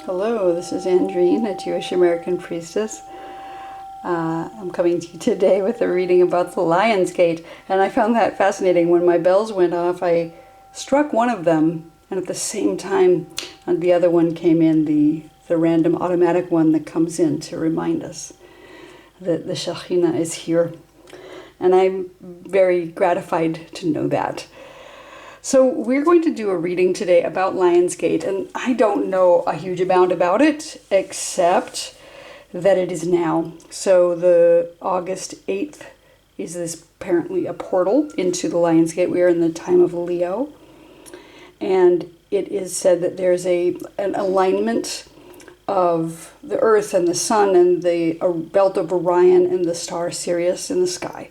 Hello, this is Andrine, a Jewish American priestess. I'm coming to you today with a reading about the Lion's Gate, and I found that fascinating. When my bells went off, I struck one of them, and at the same time, the other one came in, the random automatic one that comes in to remind us that the Shekhinah is here. And I'm very gratified to know that. So we're going to do a reading today about Lion's Gate, and I don't know a huge amount about it, except that it is now. So the August 8th is this apparently a portal into the Lion's Gate. We are in the time of Leo, and it is said that there's an alignment of the Earth and the Sun and the belt of Orion and the star Sirius in the sky,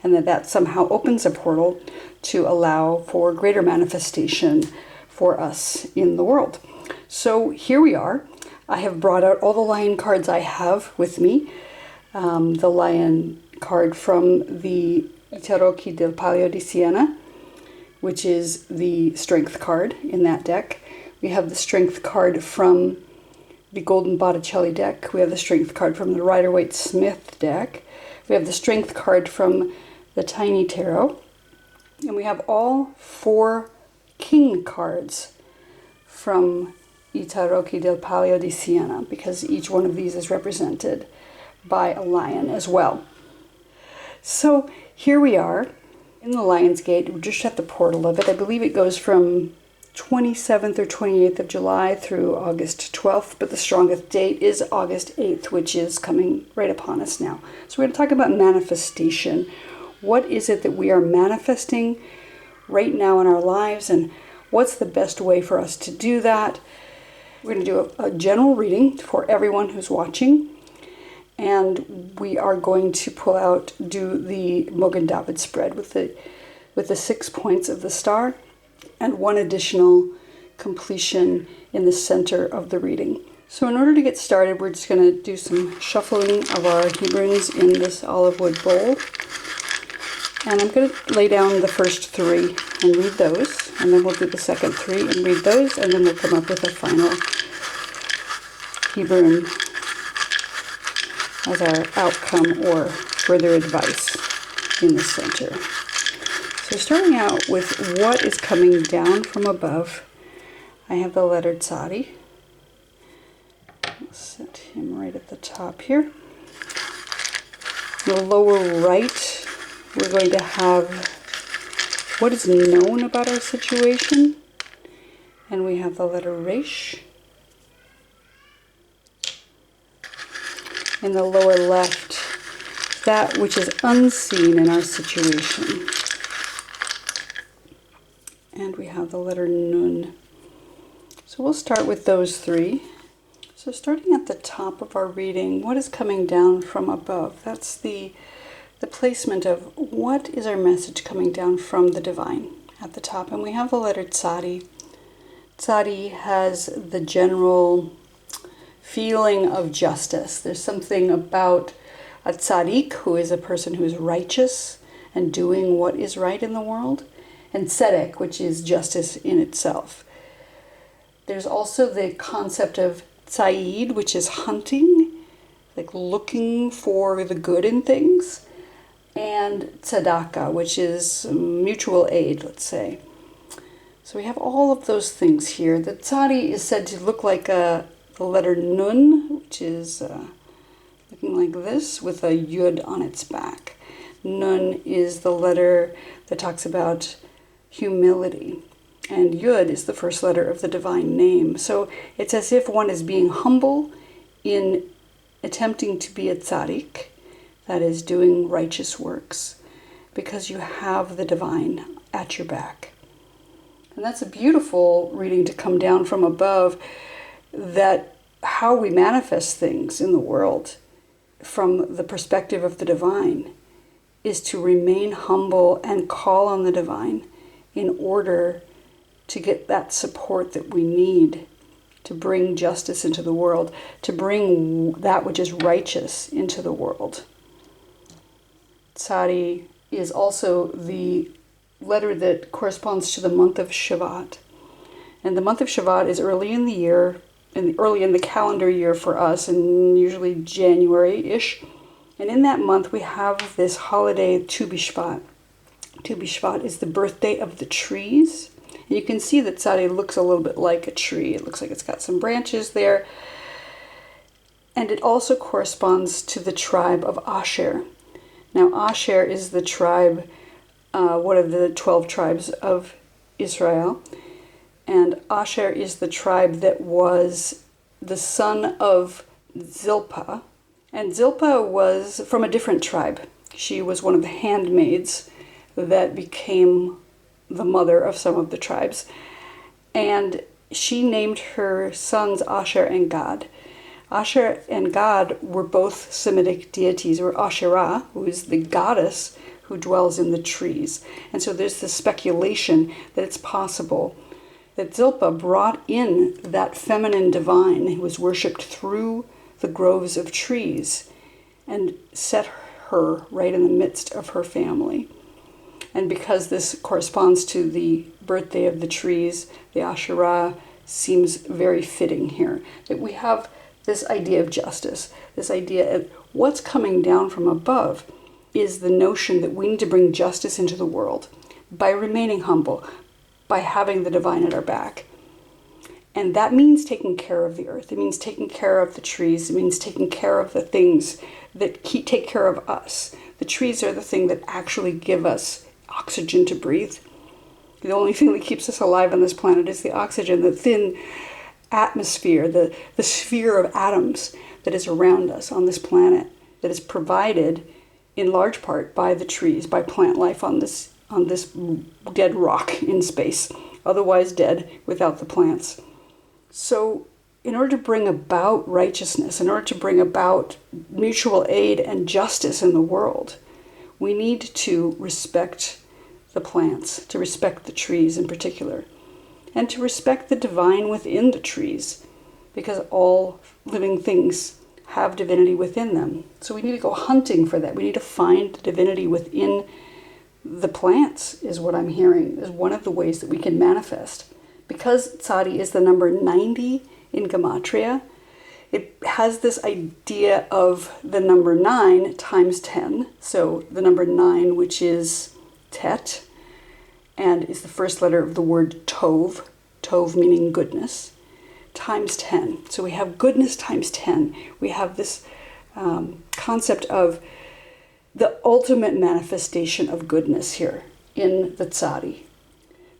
and that somehow opens a portal to allow for greater manifestation for us in the world. So here we are. I have brought out all the lion cards I have with me. The lion card from the Tarocchi del Palio di Siena, which is the strength card in that deck. We have the strength card from the Golden Botticelli deck. We have the strength card from the Rider-Waite-Smith deck. We have the strength card from the Tiny Tarot. And we have all 4 king cards from I Tarocchi del Palio di Siena, because each one of these is represented by a lion as well. So here we are in the Lion's Gate. We're just at the portal of it. I believe it goes from 27th or 28th of July through August 12th, but the strongest date is August 8th, which is coming right upon us now. So we're going to talk about manifestation. What is it that we are manifesting right now in our lives, and what's the best way for us to do that? We're going to do a general reading for everyone who's watching, and we are going to do the Mogen David spread with the 6 points of the star and one additional completion in the center of the reading. So in order to get started, we're just going to do some shuffling of our Hebrunes in this olive wood bowl. And I'm going to lay down the first 3 and read those, and then we'll do the second 3 and read those, and then we'll come up with a final Hebrune as our outcome or further advice in the center. So starting out with what is coming down from above, I have the letter Tzadi. I'll set him right at the top here. In the lower right, we're going to have what is known about our situation, and we have the letter Resh. In the lower left, that which is unseen in our situation, and we have the letter Nun. So we'll start with those 3. So starting at the top of our reading, what is coming down from above? That's the placement of what is our message coming down from the divine at the top. And we have the letter Tzadi. Tzadi has the general feeling of justice. There's something about a tzaddik, who is a person who is righteous and doing what is right in the world, and tzedek, which is justice in itself. There's also the concept of tzayid, which is hunting, like looking for the good in things, and tzedakah, which is mutual aid, let's say. So we have all of those things here. The tzadi is said to look like the letter Nun, which is looking like this, with a yud on its back. Nun is the letter that talks about humility, and yud is the first letter of the divine name. So it's as if one is being humble in attempting to be a tzaddik, that is doing righteous works, because you have the divine at your back. And that's a beautiful reading to come down from above, that how we manifest things in the world from the perspective of the divine is to remain humble and call on the divine in order to get that support that we need to bring justice into the world, to bring that which is righteous into the world. Tzadi is also the letter that corresponds to the month of Shevat. And the month of Shevat is early in the year, early in the calendar year for us, and usually January-ish. And in that month, we have this holiday, Tu B'Shvat. Tu B'Shvat is the birthday of the trees. And you can see that Tzadi looks a little bit like a tree. It looks like it's got some branches there. And it also corresponds to the tribe of Asher. Now, Asher is the tribe, one of the 12 tribes of Israel. And Asher is the tribe that was the son of Zilpah. And Zilpah was from a different tribe. She was one of the handmaids that became the mother of some of the tribes. And she named her sons Asher and Gad. Asher and Gad were both Semitic deities, or Asherah, who is the goddess who dwells in the trees. And so there's this speculation that it's possible that Zilpah brought in that feminine divine who was worshipped through the groves of trees and set her right in the midst of her family. And because this corresponds to the birthday of the trees, the Asherah seems very fitting here. That we have this idea of justice, this idea of what's coming down from above is the notion that we need to bring justice into the world by remaining humble, by having the divine at our back. And that means taking care of the earth. It means taking care of the trees. It means taking care of the things that take care of us. The trees are the thing that actually give us oxygen to breathe. The only thing that keeps us alive on this planet is the oxygen, the thin atmosphere, the sphere of atoms that is around us on this planet, that is provided in large part by the trees, by plant life on this dead rock in space, otherwise dead without the plants. So in order to bring about righteousness, in order to bring about mutual aid and justice in the world, we need to respect the plants, to respect the trees in particular, and to respect the divine within the trees, because all living things have divinity within them. So we need to go hunting for that. We need to find the divinity within the plants, is what I'm hearing, is one of the ways that we can manifest. Because Tzadi is the number 90 in Gematria, it has this idea of the number 9 times 10. So the number 9, which is Tet, and is the first letter of the word Tov, Tov meaning goodness, times 10. So we have goodness times 10. We have this concept of the ultimate manifestation of goodness here in the Tzadi.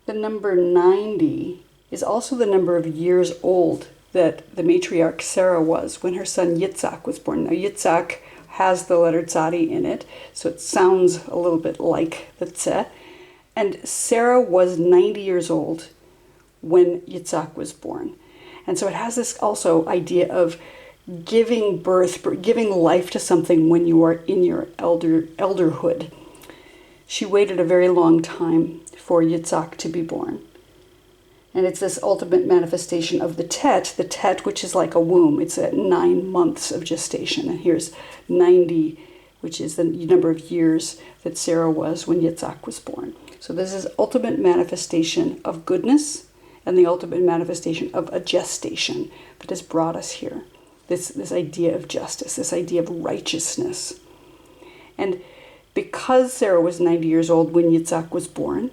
The number 90 is also the number of years old that the matriarch Sarah was when her son Yitzhak was born. Now Yitzhak has the letter Tzadi in it, so it sounds a little bit like the Tze. And Sarah was 90 years old when Yitzhak was born. And so it has this also idea of giving birth, giving life to something when you are in your elderhood. She waited a very long time for Yitzhak to be born. And it's this ultimate manifestation of the Tet, which is like a womb. It's at 9 months of gestation. And here's 90, which is the number of years that Sarah was when Yitzhak was born. So this is ultimate manifestation of goodness and the ultimate manifestation of a gestation that has brought us here. This idea of justice, this idea of righteousness. And because Sarah was 90 years old when Yitzhak was born,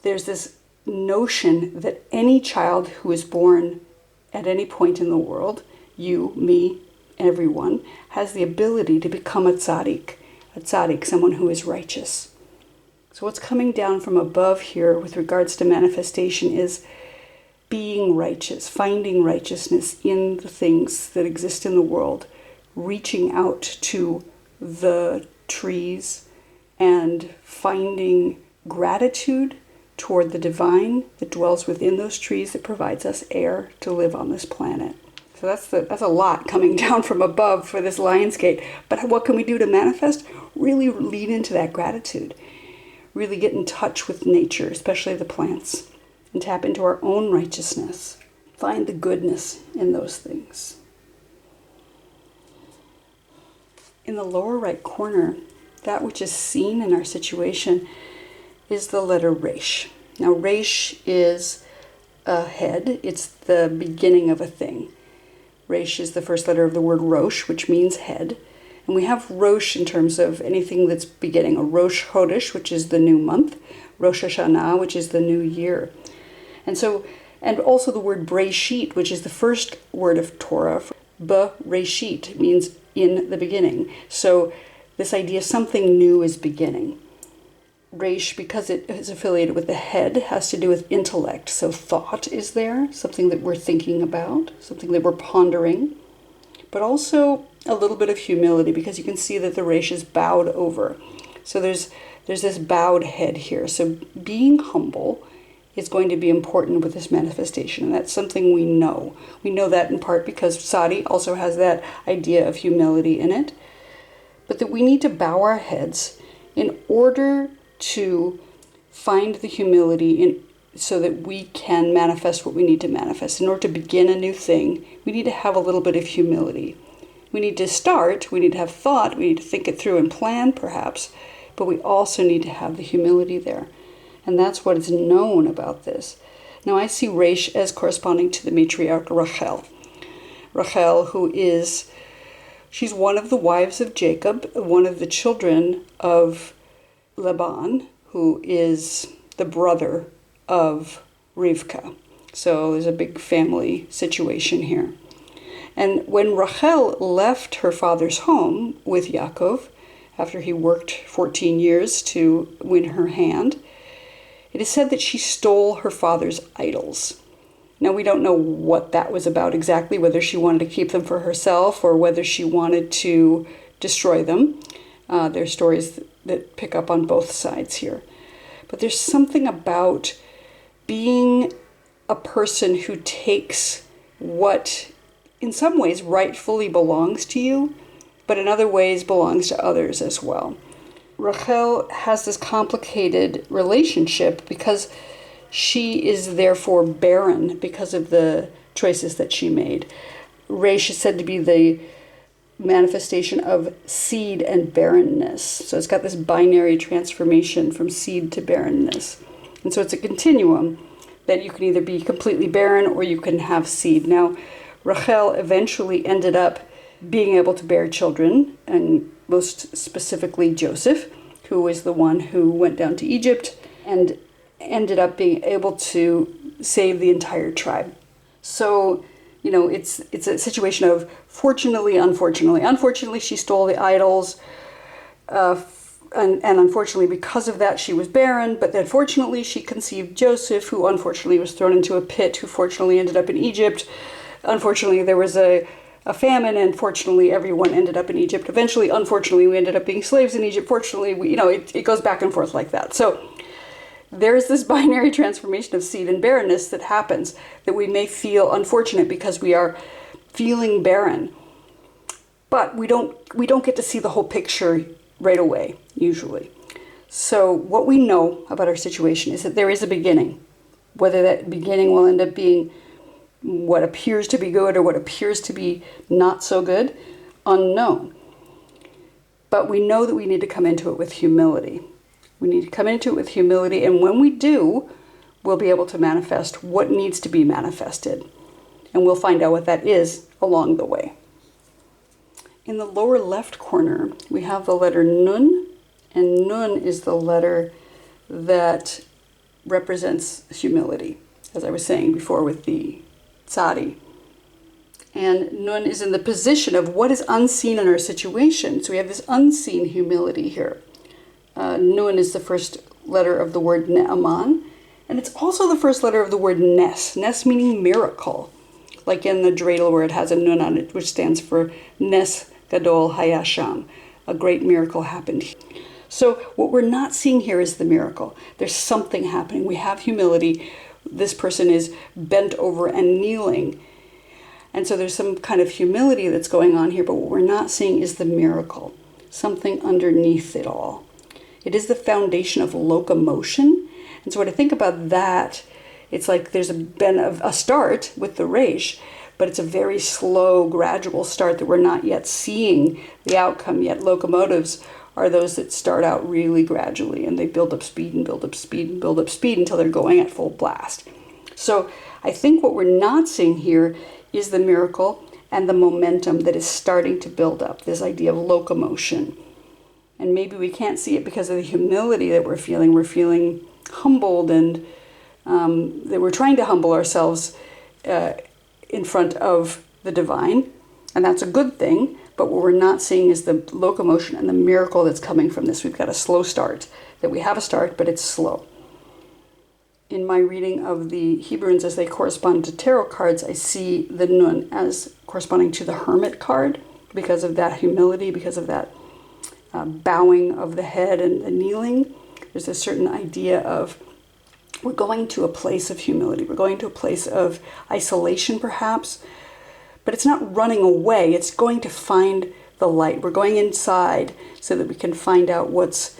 there's this notion that any child who is born at any point in the world, you, me, everyone, has the ability to become a tzaddik, someone who is righteous. So what's coming down from above here with regards to manifestation is being righteous, finding righteousness in the things that exist in the world, reaching out to the trees and finding gratitude toward the divine that dwells within those trees that provides us air to live on this planet. So that's a lot coming down from above for this Lion's Gate. But what can we do to manifest? Really lean into that gratitude. Really get in touch with nature, especially the plants, and tap into our own righteousness. Find the goodness in those things. In the lower right corner, that which is seen in our situation is the letter Resh. Now Resh is a head. It's the beginning of a thing. Resh is the first letter of the word Rosh, which means head. And we have Rosh in terms of anything that's beginning. A Rosh Chodesh, which is the new month. Rosh Hashanah, which is the new year. And also the word Breshit, which is the first word of Torah. Bereshit means in the beginning. So this idea something new is beginning. Resh, because it is affiliated with the head, has to do with intellect. So thought is there, something that we're thinking about, something that we're pondering. But also a little bit of humility, because you can see that the Resh is bowed over. So there's this bowed head here. So being humble is going to be important with this manifestation, and that's something we know. We know that in part because Sadi also has that idea of humility in it, but that we need to bow our heads in order to find the humility so that we can manifest what we need to manifest. In order to begin a new thing, we need to have a little bit of humility. We need to start, we need to have thought, we need to think it through and plan perhaps, but we also need to have the humility there. And that's what is known about this. Now I see Resh as corresponding to the matriarch Rachel. Rachel, she's one of the wives of Jacob, one of the children of Laban, who is the brother of Rivka. So there's a big family situation here. And when Rachel left her father's home with Yaakov, after he worked 14 years to win her hand, it is said that she stole her father's idols. Now, we don't know what that was about exactly, whether she wanted to keep them for herself or whether she wanted to destroy them. There are stories that pick up on both sides here. But there's something about being a person who takes what in some ways rightfully belongs to you, but in other ways belongs to others as well. Rachel has this complicated relationship because she is therefore barren because of the choices that she made. Resh is said to be the manifestation of seed and barrenness. So it's got this binary transformation from seed to barrenness. And so it's a continuum that you can either be completely barren or you can have seed. Now, Rachel eventually ended up being able to bear children, and most specifically Joseph, who was the one who went down to Egypt and ended up being able to save the entire tribe. So, it's a situation of fortunately, unfortunately. Unfortunately, she stole the idols, and unfortunately because of that she was barren, but then fortunately she conceived Joseph, who unfortunately was thrown into a pit, who fortunately ended up in Egypt. Unfortunately, there was a famine, and fortunately everyone ended up in Egypt. Eventually, unfortunately, we ended up being slaves in Egypt. Fortunately, it goes back and forth like that. So there's this binary transformation of seed and barrenness that happens, that we may feel unfortunate because we are feeling barren. But we don't get to see the whole picture right away, usually. So what we know about our situation is that there is a beginning. Whether that beginning will end up being what appears to be good or what appears to be not so good, unknown. But we know that we need to come into it with humility. We need to come into it with humility, and when we do, we'll be able to manifest what needs to be manifested. And we'll find out what that is along the way. In the lower left corner, we have the letter Nun, and Nun is the letter that represents humility, as I was saying before with the Tzadi. And Nun is in the position of what is unseen in our situation. So we have this unseen humility here. Nun is the first letter of the word Ne'aman, and it's also the first letter of the word Nes. Nes meaning miracle, like in the dreidel where it has a Nun on it, which stands for Nes Gadol Hayasham. A great miracle happened. So what we're not seeing here is the miracle. There's something happening. We have humility. This person is bent over and kneeling. And so there's some kind of humility that's going on here, but what we're not seeing is the miracle, something underneath it all. It is the foundation of locomotion. And so when I think about that, it's like there's been a start with the Resh, but it's a very slow, gradual start that we're not yet seeing the outcome yet. Locomotives are those that start out really gradually, and they build up speed and build up speed and build up speed until they're going at full blast. So I think what we're not seeing here is the miracle, and the momentum that is starting to build up, this idea of locomotion. And maybe we can't see it because of the humility that we're feeling. We're feeling humbled, and that we're trying to humble ourselves in front of the divine. And that's a good thing. But what we're not seeing is the locomotion and the miracle that's coming from this. We've got a slow start, that we have a start, but it's slow. In my reading of the Hebrunes as they correspond to tarot cards, I see the Nun as corresponding to the Hermit card because of that humility, because of that bowing of the head and the kneeling. There's a certain idea of we're going to a place of humility. We're going to a place of isolation, perhaps. But it's not running away. It's going to find the light. We're going inside so that we can find out what's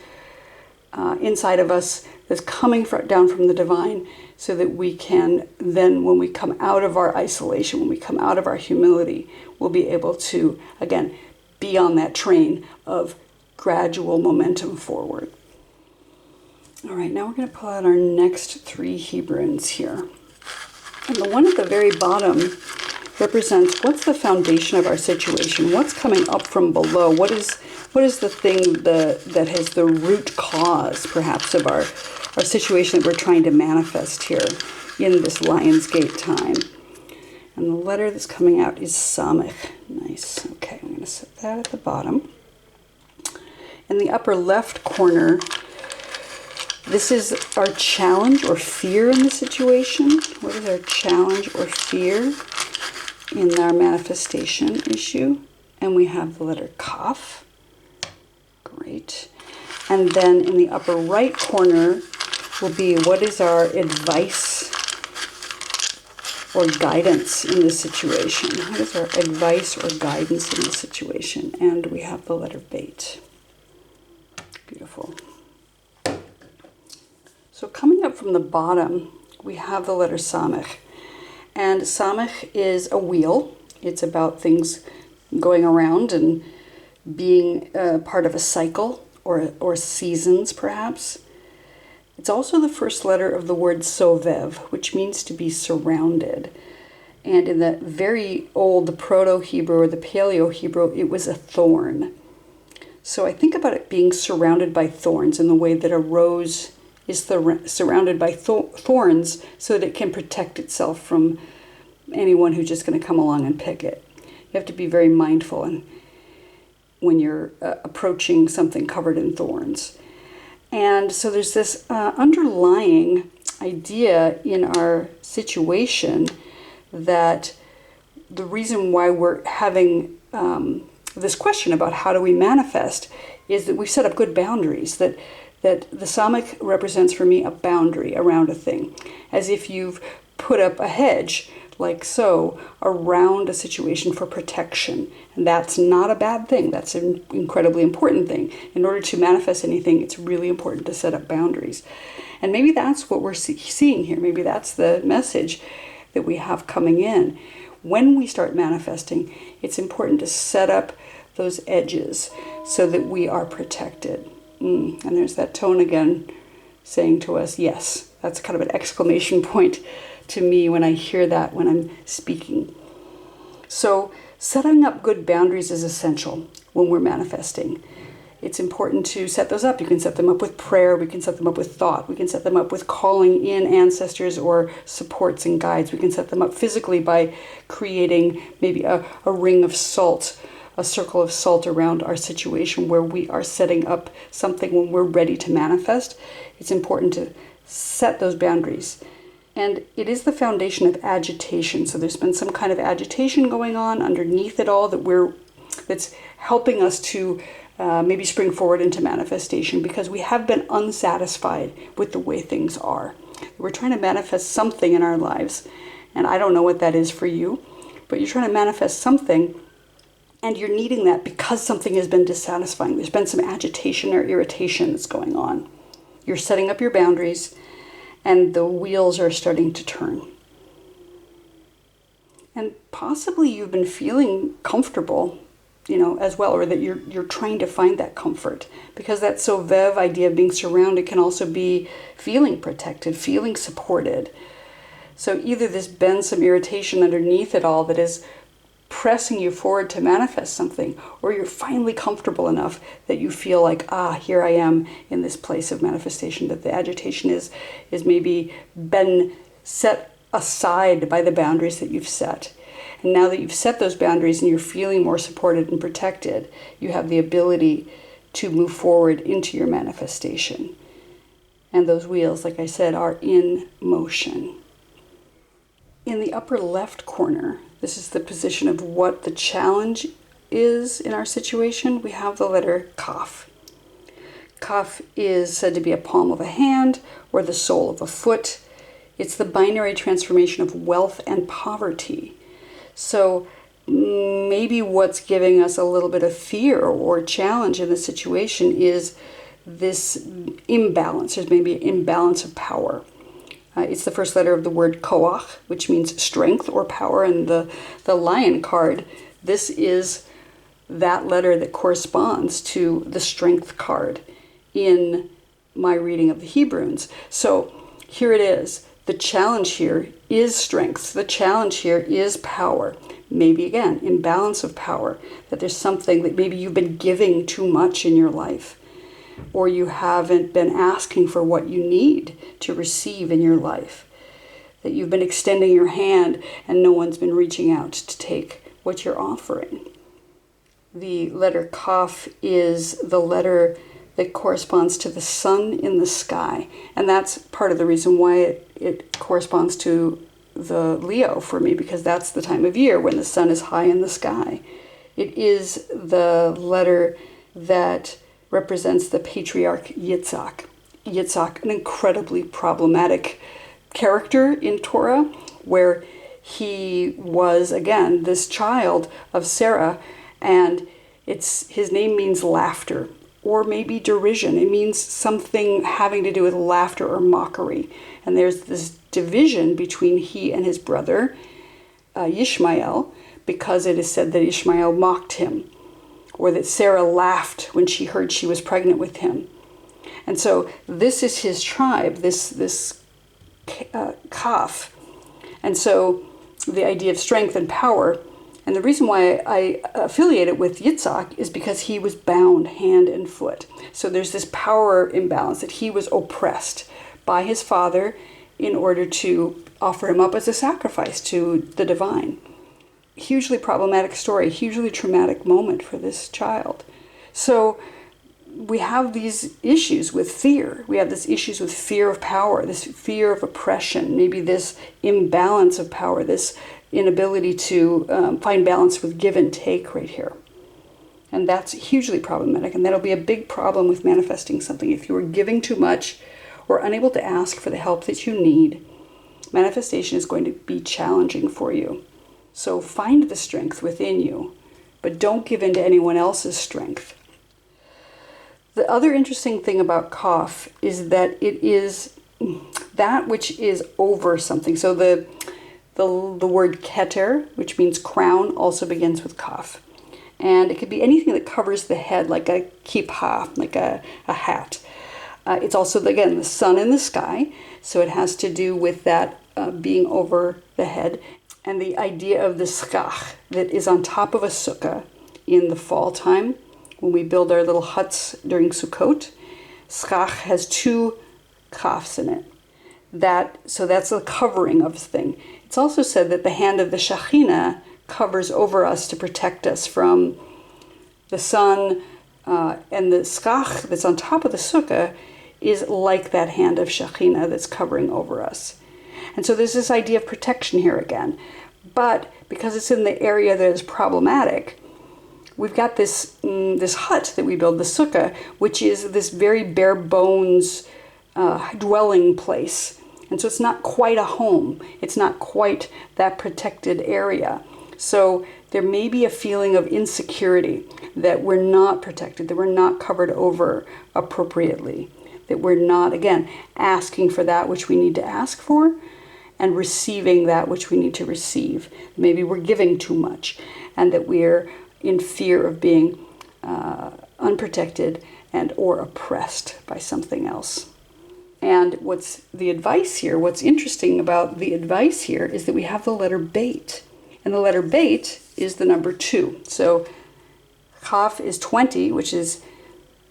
inside of us that's coming down from the divine, so that we can then, when we come out of our isolation, when we come out of our humility, we'll be able to, again, be on that train of gradual momentum forward. All right, now we're going to pull out our next 3 Hebrunes here. And the one at the very bottom represents what's the foundation of our situation, what's coming up from below, what is the thing that has the root cause, perhaps, of our situation that we're trying to manifest here in this Lionsgate time. And the letter that's coming out is Samech. Nice. Okay, I'm going to set that at the bottom. In the upper left corner, this is our challenge or fear in the situation. What is our challenge or fear in our manifestation issue? And we have the letter Kaf. Great. And then in the upper right corner will be what is our advice or guidance in this situation? What is our advice or guidance in this situation? And we have the letter Beit. Beautiful. So coming up from the bottom, we have the letter Samech. And Samech is a wheel. It's about things going around and being part of a cycle or seasons, perhaps. It's also the first letter of the word sovev, which means to be surrounded. And in the very old Proto-Hebrew or the Paleo-Hebrew, it was a thorn. So I think about it being surrounded by thorns in the way that a rose is surrounded by thorns so that it can protect itself from anyone who's just going to come along and pick it. You have to be very mindful when you're approaching something covered in thorns. And so there's this underlying idea in our situation that the reason why we're having this question about how do we manifest is that we've set up good boundaries, that the Samech represents for me a boundary around a thing, as if you've put up a hedge, like so, around a situation for protection. And that's not a bad thing. That's an incredibly important thing. In order to manifest anything, it's really important to set up boundaries. And maybe that's what we're seeing here. Maybe that's the message that we have coming in. When we start manifesting, it's important to set up those edges so that we are protected. And there's that tone again saying to us, yes. That's kind of an exclamation point to me when I hear that when I'm speaking. So setting up good boundaries is essential when we're manifesting. It's important to set those up. You can set them up with prayer. We can set them up with thought. We can set them up with calling in ancestors or supports and guides. We can set them up physically by creating maybe a ring of salt, a circle of salt around our situation where we are setting up something when we're ready to manifest. It's important to set those boundaries. And it is the foundation of agitation. So there's been some kind of agitation going on underneath it all that's helping us to maybe spring forward into manifestation, because we have been unsatisfied with the way things are. We're trying to manifest something in our lives, and I don't know what that is for you, but you're trying to manifest something, and you're needing that because something has been dissatisfying. There's been some agitation or irritation that's going on. You're setting up your boundaries, and the wheels are starting to turn. And possibly you've been feeling comfortable, as well, or that you're trying to find that comfort, because that sovev idea of being surrounded can also be feeling protected, feeling supported. So either there's been some irritation underneath it all that is pressing you forward to manifest something, or you're finally comfortable enough that you feel like, here I am in this place of manifestation, that the agitation is maybe been set aside by the boundaries that you've set. And now that you've set those boundaries and you're feeling more supported and protected, you have the ability to move forward into your manifestation. And those wheels, like I said, are in motion. In the upper left corner, this is the position of what the challenge is in our situation. We have the letter Kaf. Kaf is said to be a palm of a hand or the sole of a foot. It's the binary transformation of wealth and poverty. So maybe what's giving us a little bit of fear or challenge in the situation is this imbalance. There's maybe an imbalance of power. It's the first letter of the word koach, which means strength or power. And the lion card, this is that letter that corresponds to the strength card in my reading of the Hebrunes. So here it is. The challenge here is strength. The challenge here is power. Maybe, again, imbalance of power. That there's something that maybe you've been giving too much in your life, or you haven't been asking for what you need to receive in your life. That you've been extending your hand and no one's been reaching out to take what you're offering. The letter Kaf is the letter that corresponds to the sun in the sky. And that's part of the reason why it corresponds to the Leo for me, because that's the time of year when the sun is high in the sky. It is the letter that represents the patriarch Yitzhak. Yitzhak, an incredibly problematic character in Torah, where he was, again, this child of Sarah, and his name means laughter, or maybe derision. It means something having to do with laughter or mockery. And there's this division between he and his brother, Ishmael, because it is said that Ishmael mocked him, or that Sarah laughed when she heard she was pregnant with him. And so this is his tribe, this Kaf. And so the idea of strength and power. And the reason why I affiliate it with Yitzhak is because he was bound hand and foot. So there's this power imbalance, that he was oppressed by his father in order to offer him up as a sacrifice to the divine. Hugely problematic story, hugely traumatic moment for this child. So we have these issues with fear. We have these issues with fear of power, this fear of oppression, maybe this imbalance of power, this inability to find balance with give and take right here. And that's hugely problematic, and that'll be a big problem with manifesting something. If you are giving too much or unable to ask for the help that you need, manifestation is going to be challenging for you. So find the strength within you, but don't give in to anyone else's strength. The other interesting thing about Kaf is that it is that which is over something. So the word keter, which means crown, also begins with Kaf. And it could be anything that covers the head, like a kippah, like a hat. It's also, again, the sun in the sky. So it has to do with that being over the head. And the idea of the skach that is on top of a sukkah in the fall time, when we build our little huts during Sukkot. Skach has two kafs in it. So that's the covering of the thing. It's also said that the hand of the Shekhinah covers over us to protect us from the sun, and the skach that's on top of the sukkah is like that hand of Shekhinah that's covering over us. And so there's this idea of protection here again. But because it's in the area that is problematic, we've got this hut that we build, the sukkah, which is this very bare bones dwelling place. And so it's not quite a home. It's not quite that protected area. So there may be a feeling of insecurity, that we're not protected, that we're not covered over appropriately, that we're not, again, asking for that which we need to ask for and receiving that which we need to receive. Maybe we're giving too much, and that we're in fear of being unprotected and or oppressed by something else. And what's the advice here, what's interesting about the advice here is that we have the letter Beit. And the letter Beit is the number 2. So Kaf is 20, which is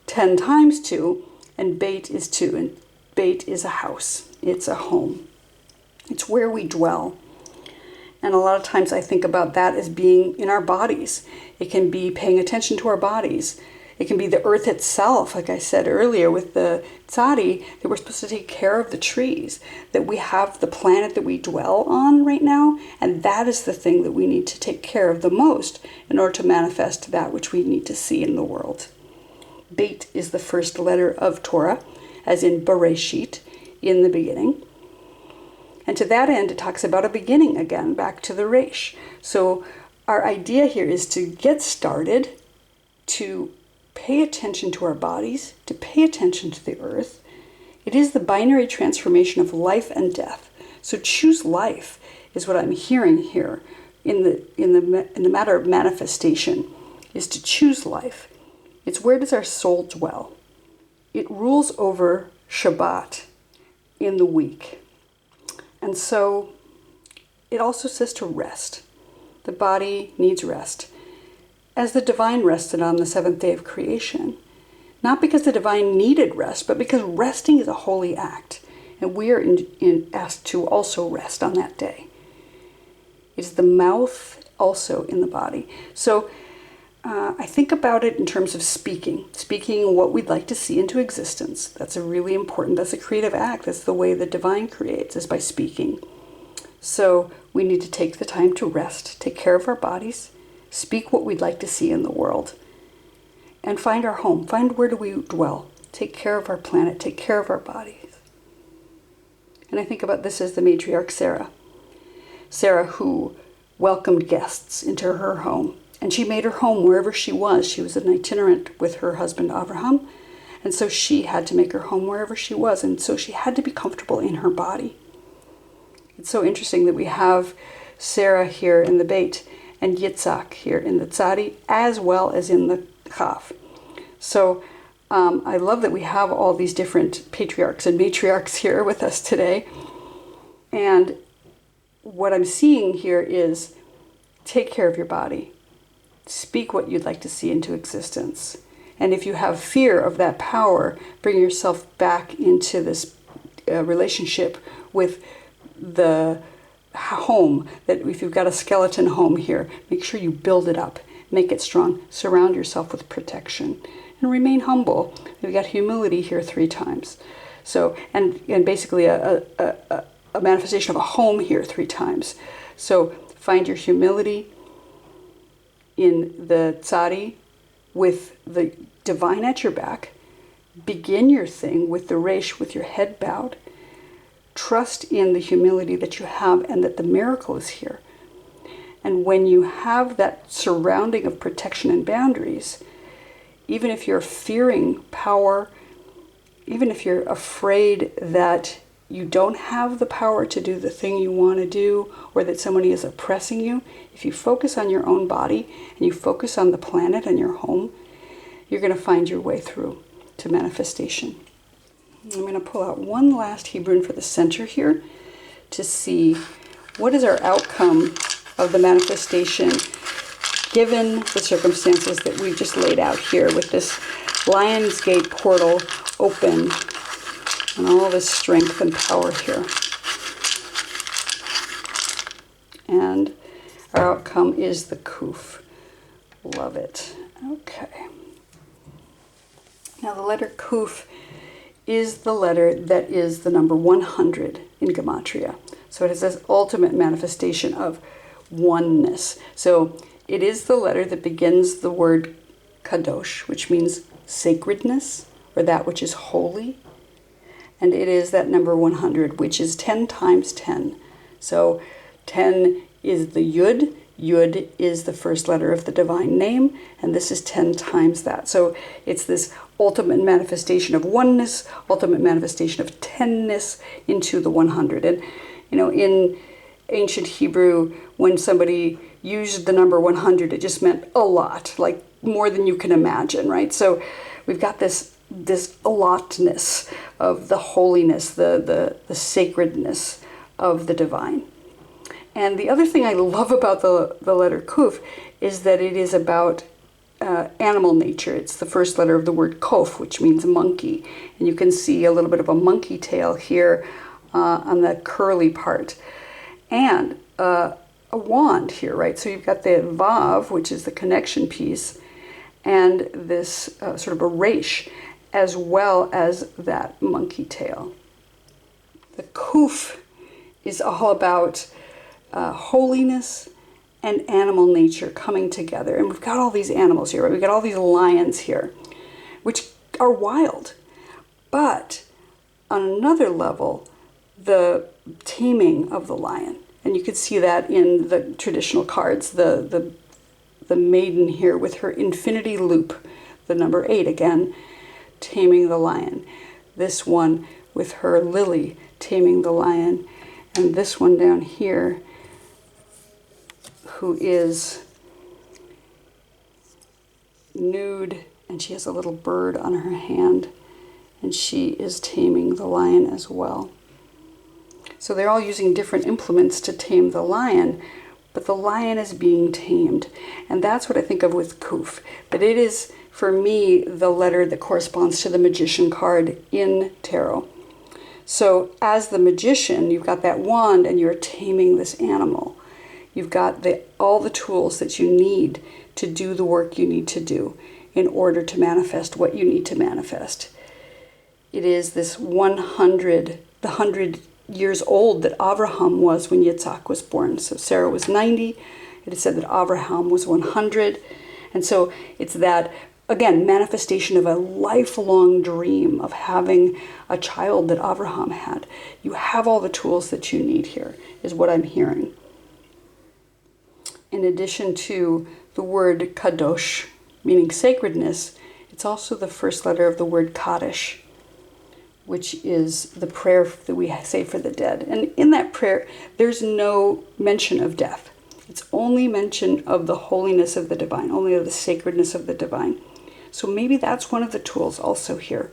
10 times 2, and Beit is 2. And Beit is a house. It's a home. It's where we dwell. And a lot of times I think about that as being in our bodies. It can be paying attention to our bodies. It can be the earth itself, like I said earlier with the tzadi, that we're supposed to take care of the trees, that we have the planet that we dwell on right now, and that is the thing that we need to take care of the most in order to manifest that which we need to see in the world. Beit is the first letter of Torah, as in Bereshit, in the beginning. And to that end, it talks about a beginning again, back to the Resh. So our idea here is to get started, to pay attention to our bodies, to pay attention to the earth. It is the binary transformation of life and death. So choose life is what I'm hearing here in the matter of manifestation, is to choose life. It's where does our soul dwell? It rules over Shabbat in the week. And so it also says to rest. The body needs rest. As the divine rested on the 7th day of creation, not because the divine needed rest, but because resting is a holy act. And we are asked to also rest on that day. It's the mouth also in the body. So I think about it in terms of speaking what we'd like to see into existence. That's a really important, that's a creative act. That's the way the divine creates, is by speaking. So we need to take the time to rest, take care of our bodies, speak what we'd like to see in the world, and find our home, find where do we dwell, take care of our planet, take care of our bodies. And I think about this as the matriarch Sarah who welcomed guests into her home. And she made her home wherever she was. She was an itinerant with her husband, Abraham. And so she had to make her home wherever she was. And so she had to be comfortable in her body. It's so interesting that we have Sarah here in the Beit and Yitzhak here in the Tzadi, as well as in the Chaf. So I love that we have all these different patriarchs and matriarchs here with us today. And what I'm seeing here is take care of your body. Speak what you'd like to see into existence. And if you have fear of that power, bring yourself back into this relationship with the home. That if you've got a skeleton home here, make sure you build it up, make it strong, surround yourself with protection, and remain humble. We've got humility here 3 times. So, and basically a manifestation of a home here 3 times. So find your humility in the tzadi with the divine at your back. Begin your thing with the resh, with your head bowed. Trust in the humility that you have and that the miracle is here. And when you have that surrounding of protection and boundaries, even if you're fearing power, even if you're afraid that you don't have the power to do the thing you want to do, or that somebody is oppressing you, if you focus on your own body and you focus on the planet and your home, you're going to find your way through to manifestation. I'm going to pull out one last Hebrew for the center here to see what is our outcome of the manifestation given the circumstances that we just laid out here with this Lion's Gate portal open and all this strength and power here. And our outcome is the Kuf. Love it. Okay. Now the letter Kuf is the letter that is the number 100 in Gematria. So it is this ultimate manifestation of oneness. So it is the letter that begins the word Kadosh, which means sacredness, or that which is holy. And it is that number 100, which is 10 times 10. So 10 is the Yud. Yud is the first letter of the divine name, and this is 10 times that. So it's this ultimate manifestation of oneness, ultimate manifestation of 10ness into the 100. And, you know, in ancient Hebrew, when somebody used the number 100, it just meant a lot, like more than you can imagine, right? So we've got this allotness of the holiness, the sacredness of the divine. And the other thing I love about the letter Kuf is that it is about animal nature. It's the first letter of the word Kof, which means monkey. And you can see a little bit of a monkey tail here on the curly part. And a wand here, right? So you've got the Vav, which is the connection piece, and this sort of a resh, as well as that monkey tail. The Kuf is all about holiness and animal nature coming together. And we've got all these animals here, right? We've got all these lions here, which are wild. But on another level, the taming of the lion. And you could see that in the traditional cards, the maiden here with her infinity loop, the number 8 again, taming the lion. This one with her lily, taming the lion. And this one down here, who is nude, and she has a little bird on her hand, and she is taming the lion as well. So they're all using different implements to tame the lion, but the lion is being tamed. And that's what I think of with Kuf. But it is, for me, the letter that corresponds to the magician card in tarot. So as the magician, you've got that wand and you're taming this animal. You've got all the tools that you need to do the work you need to do in order to manifest what you need to manifest. It is this 100 years old that Avraham was when Yitzhak was born. So Sarah was 90. It is said that Avraham was 100. And so it's that, again, manifestation of a lifelong dream of having a child that Avraham had. You have all the tools that you need here, is what I'm hearing. In addition to the word kadosh, meaning sacredness, it's also the first letter of the word kaddish, which is the prayer that we say for the dead. And in that prayer, there's no mention of death. It's only mention of the holiness of the divine, only of the sacredness of the divine. So maybe that's one of the tools also here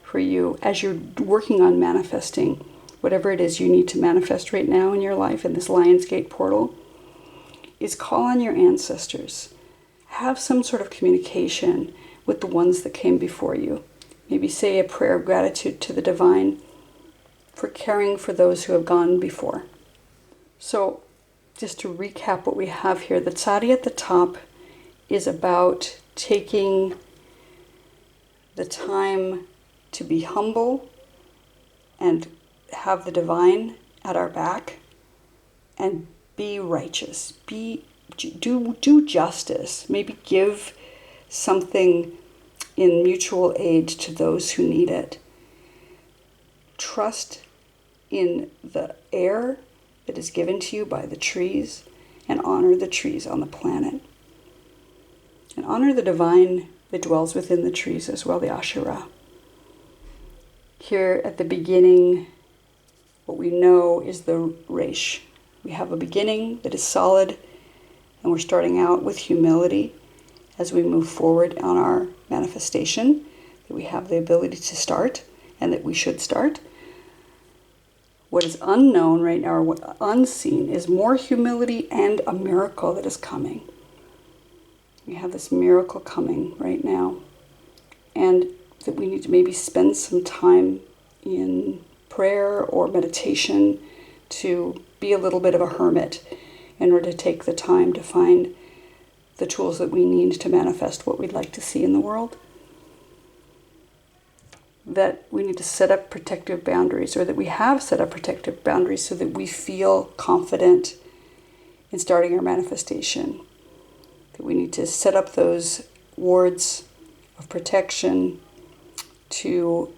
for you as you're working on manifesting whatever it is you need to manifest right now in your life in this Lionsgate portal, is call on your ancestors. Have some sort of communication with the ones that came before you. Maybe say a prayer of gratitude to the divine for caring for those who have gone before. So just to recap what we have here, the tzadi at the top is about taking the time to be humble and have the divine at our back and be righteous, do justice, maybe give something in mutual aid to those who need it. Trust in the air that is given to you by the trees, and honor the trees on the planet. And honor the divine that dwells within the trees as well, the Asherah. Here at the beginning, what we know is the Resh. We have a beginning that is solid, and we're starting out with humility as we move forward on our manifestation, that we have the ability to start and that we should start. What is unknown right now, or what unseen, is more humility and a miracle that is coming. We have this miracle coming right now, and that we need to maybe spend some time in prayer or meditation to be a little bit of a hermit in order to take the time to find the tools that we need to manifest what we'd like to see in the world. That we need to set up protective boundaries, or that we have set up protective boundaries so that we feel confident in starting our manifestation. That we need to set up those wards of protection to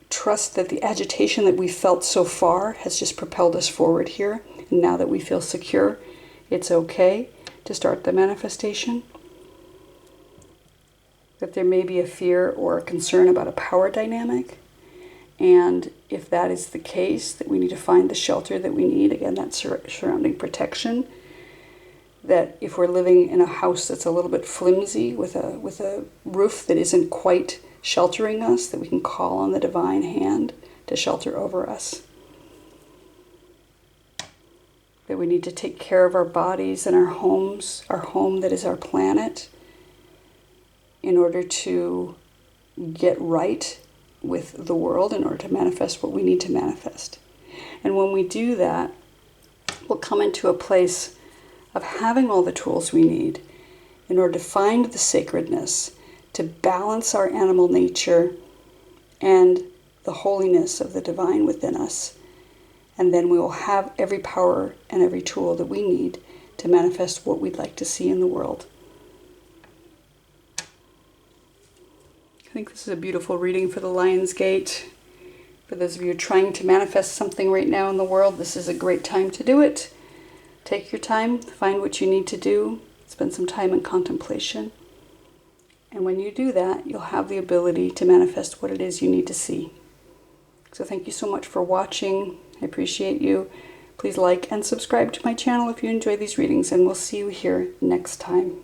trust that the agitation that we felt so far has just propelled us forward here. And now that we feel secure, it's okay to start the manifestation. That there may be a fear or a concern about a power dynamic. And if that is the case, that we need to find the shelter that we need. Again, that's surrounding protection. That if we're living in a house that's a little bit flimsy with a roof that isn't quite sheltering us, that we can call on the divine hand to shelter over us. that we need to take care of our bodies and our homes, our home that is our planet, in order to get right with the world, in order to manifest what we need to manifest. And when we do that, we'll come into a place of having all the tools we need in order to find the sacredness, to balance our animal nature and the holiness of the divine within us. And then we will have every power and every tool that we need to manifest what we'd like to see in the world. I think this is a beautiful reading for the Lion's Gate. For those of you trying to manifest something right now in the world, this is a great time to do it. Take your time, find what you need to do, spend some time in contemplation. And when you do that, you'll have the ability to manifest what it is you need to see. So thank you so much for watching. I appreciate you. Please like and subscribe to my channel if you enjoy these readings, and we'll see you here next time.